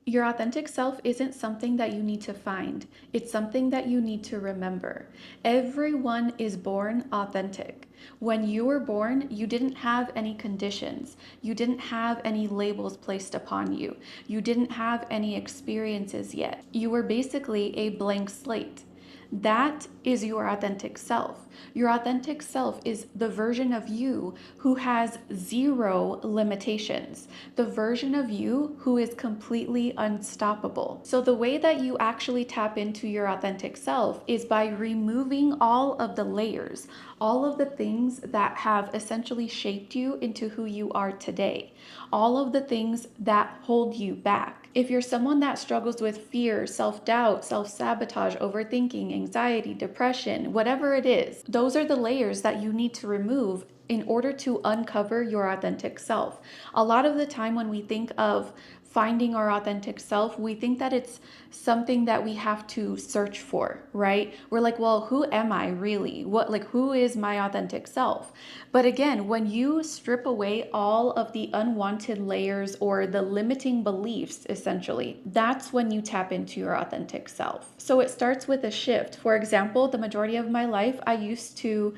Your authentic self isn't something that you need to find. It's something that you need to remember. Everyone is born authentic. When you were born, you didn't have any conditions. You didn't have any labels placed upon you. You didn't have any experiences yet. You were basically a blank slate. That is your authentic self. Your authentic self is the version of you who has zero limitations, the version of you who is completely unstoppable. So, the way that you actually tap into your authentic self is by removing all of the layers, all of the things that have essentially shaped you into who you are today, all of the things that hold you back. If you're someone that struggles with fear, self doubt, self sabotage, overthinking, anxiety, depression, whatever it is, those are the layers that you need to remove in order to uncover your authentic self. A lot of the time, when we think of finding our authentic self, we think that it's something that we have to search for, right? We're like, well, who am I really? Who is my authentic self? But again, when you strip away all of the unwanted layers or the limiting beliefs, essentially, that's when you tap into your authentic self. So it starts with a shift. For example, the majority of my life, I used to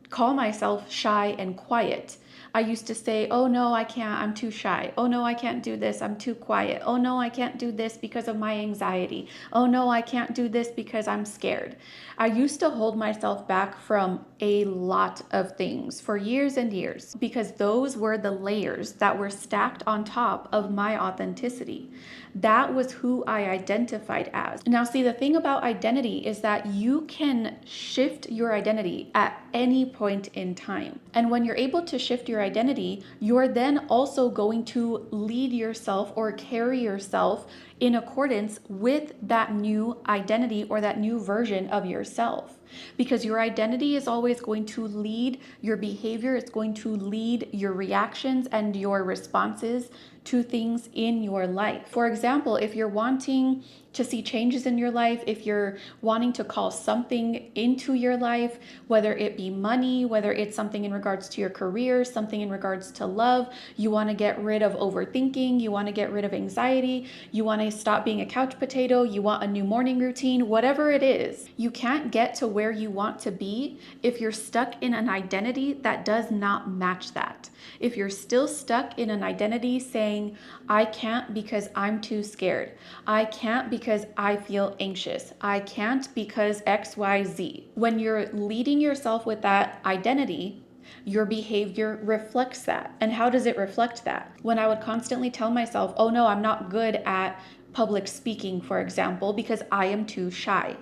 call myself shy and quiet. I used to say, oh no, I can't, I'm too shy. Oh no, I can't do this, I'm too quiet. Oh no, I can't do this because of my anxiety. Oh no, I can't do this because I'm scared. I used to hold myself back from a lot of things for years and years because those were the layers that were stacked on top of my authenticity. That was who I identified as. Now, see, the thing about identity is that you can shift your identity at any point in time. And when you're able to shift your identity, you're then also going to lead yourself or carry yourself in accordance with that new identity or that new version of yourself. Because your identity is always going to lead your behavior, it's going to lead your reactions and your responses to things in your life. For example, if you're wanting to see changes in your life, if you're wanting to call something into your life, whether it be money, whether it's something in regards to your career, something in regards to love, you want to get rid of overthinking, you want to get rid of anxiety, you want to stop being a couch potato, you want a new morning routine, whatever it is, you can't get to where you want to be if you're stuck in an identity that does not match that. If you're still stuck in an identity saying, I can't because I'm too scared, I can't because I feel anxious, I can't because XYZ. When you're leading yourself with that identity, your behavior reflects that. And how does it reflect that? When I would constantly tell myself, oh no, I'm not good at public speaking, for example, because I am too shy.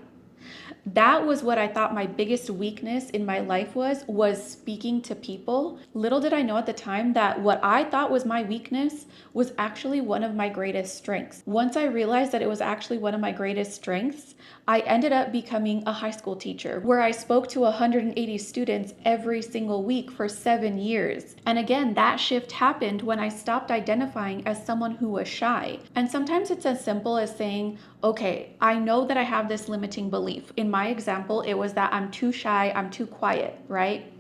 That was what I thought my biggest weakness in my life was speaking to people. Little did I know at the time that what I thought was my weakness was actually one of my greatest strengths. Once I realized that it was actually one of my greatest strengths, I ended up becoming a high school teacher where I spoke to 180 students every single week for 7 years. And again, that shift happened when I stopped identifying as someone who was shy. And sometimes it's as simple as saying, okay, I know that I have this limiting belief. In my example, it was that I'm too shy, I'm too quiet, right?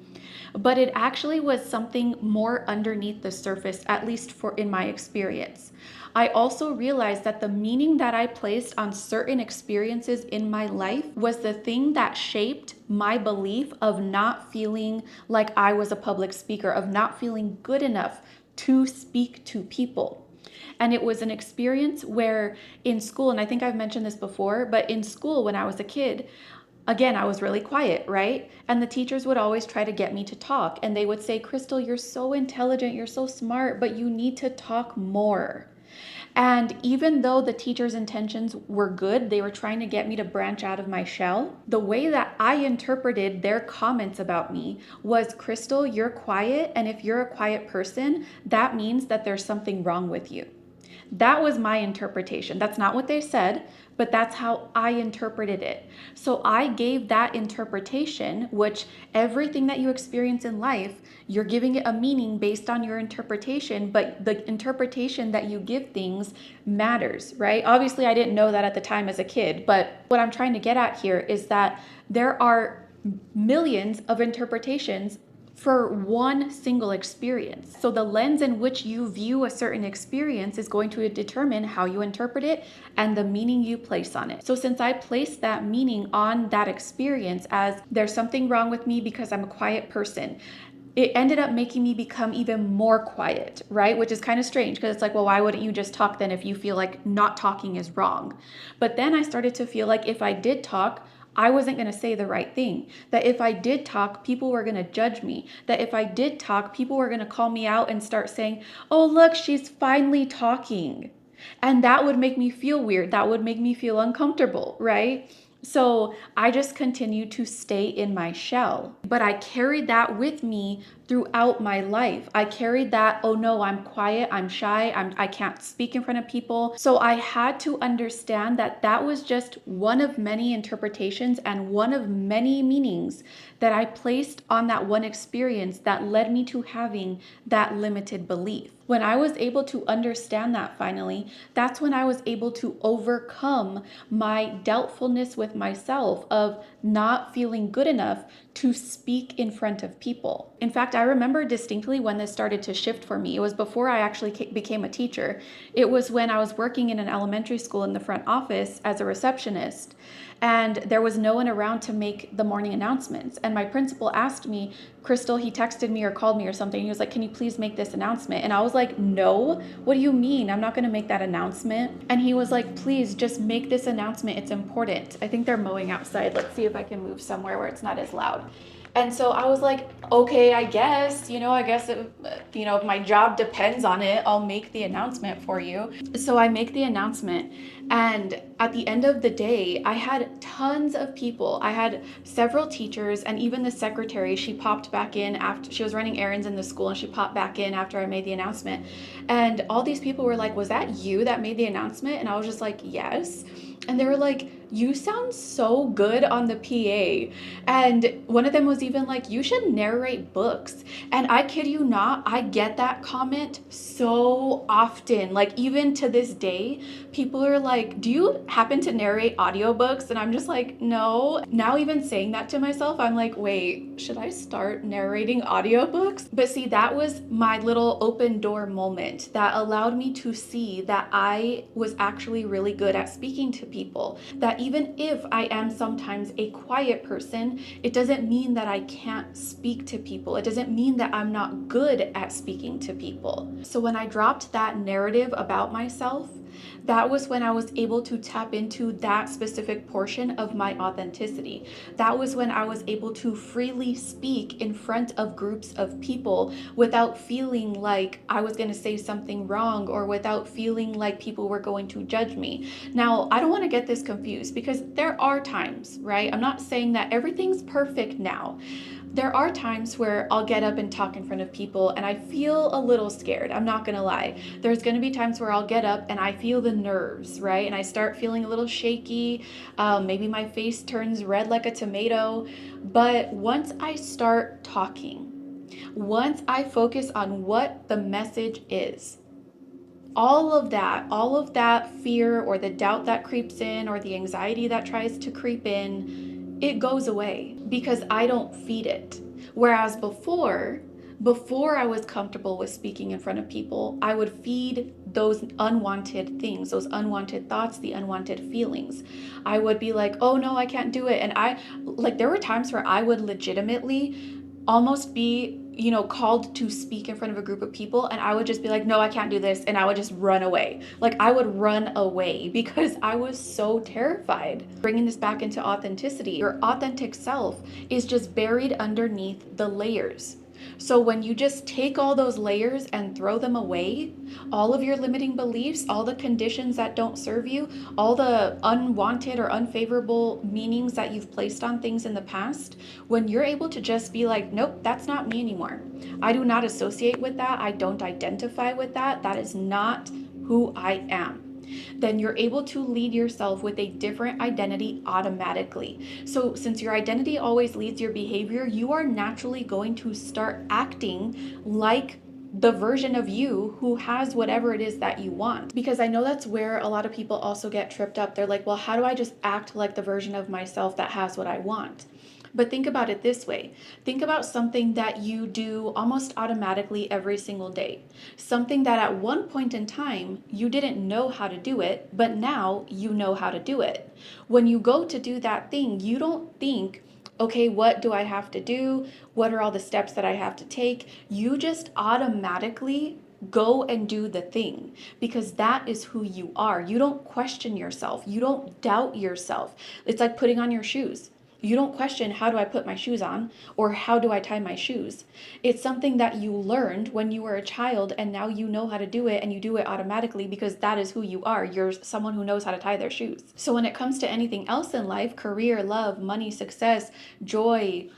But it actually was something more underneath the surface, at least for in my experience. I also realized that the meaning that I placed on certain experiences in my life was the thing that shaped my belief of not feeling like I was a public speaker, of not feeling good enough to speak to people. And it was an experience where in school, and I think I've mentioned this before, but in school when I was a kid, again, I was really quiet, right? And the teachers would always try to get me to talk. And they would say, Crystal, you're so intelligent, you're so smart, but you need to talk more. And even though the teacher's intentions were good, they were trying to get me to branch out of my shell. The way that I interpreted their comments about me was, Crystal, you're quiet. And if you're a quiet person, that means that there's something wrong with you. That was my interpretation. That's not what they said, but that's how I interpreted it. So I gave that interpretation, which everything that you experience in life, you're giving it a meaning based on your interpretation, but the interpretation that you give things matters, right? Obviously, I didn't know that at the time as a kid, but what I'm trying to get at here is that there are millions of interpretations for one single experience. So the lens in which you view a certain experience is going to determine how you interpret it and the meaning you place on it. So since I placed that meaning on that experience as there's something wrong with me because I'm a quiet person, it ended up making me become even more quiet, right? Which is kind of strange because it's like, well, why wouldn't you just talk then if you feel like not talking is wrong? But then I started to feel like if I did talk, I wasn't going to say the right thing. That if I did talk, people were going to judge me. That if I did talk, people were going to call me out and start saying, oh, look, she's finally talking. And that would make me feel weird. That would make me feel uncomfortable, right? So I just continued to stay in my shell. But I carried that with me throughout my life. I carried that, oh no, I'm quiet, I'm shy, I can't speak in front of people. So I had to understand that that was just one of many interpretations and one of many meanings that I placed on that one experience that led me to having that limited belief. When I was able to understand that finally, that's when I was able to overcome my doubtfulness with myself of not feeling good enough to speak in front of people. In fact, I remember distinctly when this started to shift for me. It was before I actually became a teacher. It was when I was working in an elementary school in the front office as a receptionist, and there was no one around to make the morning announcements. And my principal asked me, Crystal, he texted me or called me or something. He was like, can you please make this announcement? And I was like, no, what do you mean? I'm not going to make that announcement. And he was like, please just make this announcement. It's important. I think they're mowing outside. Let's see if I can move somewhere where it's not as loud. And so I was like, okay, I guess, if my job depends on it, I'll make the announcement for you. So I make the announcement. And at the end of the day, I had tons of people. I had several teachers, and even the secretary, she popped back in after she was running errands in the school, and she popped back in after I made the announcement. And all these people were like, was that you that made the announcement? And I was just like, yes. And they were like, you sound so good on the PA. And one of them was even like, you should narrate books. And I kid you not, I get that comment so often. Like, even to this day, people are like, do you happen to narrate audiobooks? And I'm just like, no. Now, even saying that to myself, I'm like, wait, should I start narrating audiobooks? But see, that was my little open door moment that allowed me to see that I was actually really good at speaking to people. That even if I am sometimes a quiet person, it doesn't mean that I can't speak to people. It doesn't mean that I'm not good at speaking to people. So when I dropped that narrative about myself, that was when I was able to tap into that specific portion of my authenticity. That was when I was able to freely speak in front of groups of people without feeling like I was going to say something wrong or without feeling like people were going to judge me. Now, I don't want to get this confused because there are times, right? I'm not saying that everything's perfect now. There are times where I'll get up and talk in front of people and I feel a little scared. I'm not gonna lie. There's gonna be times where I'll get up and I feel the nerves, right? And I start feeling a little shaky. Maybe my face turns red like a tomato. But once I start talking, once I focus on what the message is, all of that fear or the doubt that creeps in or the anxiety that tries to creep in, it goes away because I don't feed it. Whereas before I was comfortable with speaking in front of people, I would feed those unwanted things, those unwanted thoughts, the unwanted feelings. I would be like, oh no, I can't do it. And there were times where I would legitimately almost be called to speak in front of a group of people, and I would just be like, no, I can't do this, and I would just run away. Like, I would run away because I was so terrified. Bringing this back into authenticity, your authentic self is just buried underneath the layers. So when you just take all those layers and throw them away, all of your limiting beliefs, all the conditions that don't serve you, all the unwanted or unfavorable meanings that you've placed on things in the past, when you're able to just be like, nope, that's not me anymore. I do not associate with that. I don't identify with that. That is not who I am. Then you're able to lead yourself with a different identity automatically. So since your identity always leads your behavior, you are naturally going to start acting like the version of you who has whatever it is that you want. Because I know that's where a lot of people also get tripped up. They're like, well, how do I just act like the version of myself that has what I want? But think about it this way. Think about something that you do almost automatically every single day. Something that at one point in time you didn't know how to do it, but now you know how to do it. When you go to do that thing, you don't think, okay, what do I have to do? What are all the steps that I have to take? You just automatically go and do the thing because that is who you are. You don't question yourself. You don't doubt yourself. It's like putting on your shoes. You don't question, how do I put my shoes on or how do I tie my shoes? It's something that you learned when you were a child and now you know how to do it and you do it automatically because that is who you are. You're someone who knows how to tie their shoes. So when it comes to anything else in life, career, love, money, success, joy,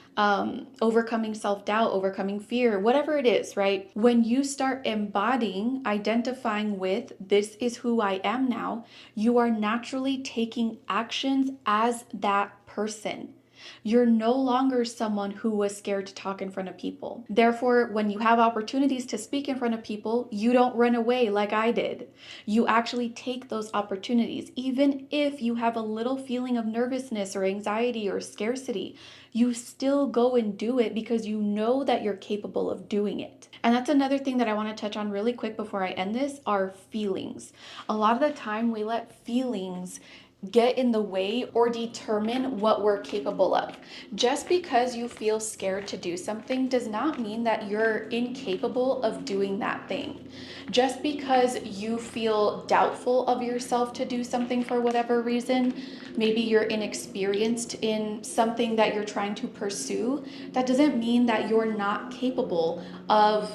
overcoming self-doubt, overcoming fear, whatever it is, right? When you start embodying, identifying with, this is who I am now, you are naturally taking actions as that person. You're no longer someone who was scared to talk in front of people. Therefore, when you have opportunities to speak in front of people, you don't run away like I did. You actually take those opportunities, even if you have a little feeling of nervousness or anxiety or scarcity. You still go and do it because you know that you're capable of doing it. And that's another thing that I want to touch on really quick before I end this are feelings. A lot of the time we let feelings get in the way or determine what we're capable of. Just because you feel scared to do something does not mean that you're incapable of doing that thing. Just because you feel doubtful of yourself to do something for whatever reason, maybe you're inexperienced in something that you're trying to pursue, that doesn't mean that you're not capable of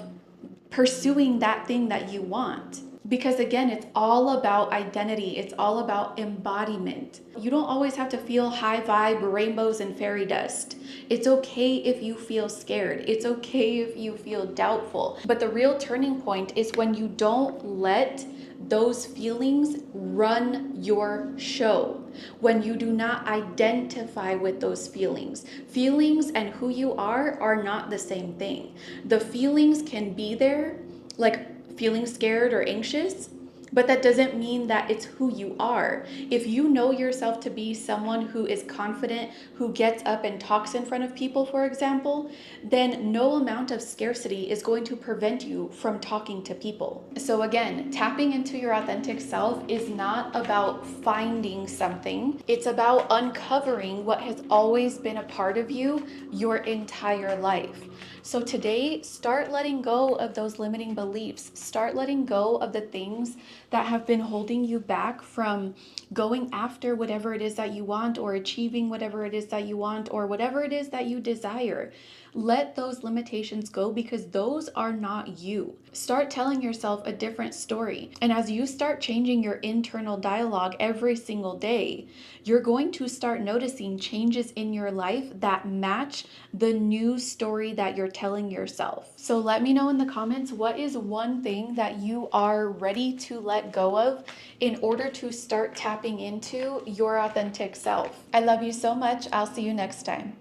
pursuing that thing that you want. Because again, it's all about identity. It's all about embodiment. You don't always have to feel high vibe, rainbows, and fairy dust. It's okay if you feel scared. It's okay if you feel doubtful. But the real turning point is when you don't let those feelings run your show. When you do not identify with those feelings. Feelings and who you are not the same thing. The feelings can be there, like feeling scared or anxious, but that doesn't mean that it's who you are. If you know yourself to be someone who is confident, who gets up and talks in front of people, for example, then no amount of scarcity is going to prevent you from talking to people. So again, tapping into your authentic self is not about finding something. It's about uncovering what has always been a part of you your entire life. So today, start letting go of those limiting beliefs. Start letting go of the things that have been holding you back from going after whatever it is that you want or achieving whatever it is that you want or whatever it is that you desire. Let those limitations go because those are not you. Start telling yourself a different story. And as you start changing your internal dialogue every single day, you're going to start noticing changes in your life that match the new story that you're telling yourself. So let me know in the comments, what is one thing that you are ready to let go of in order to start tapping into your authentic self? I love you so much. I'll see you next time.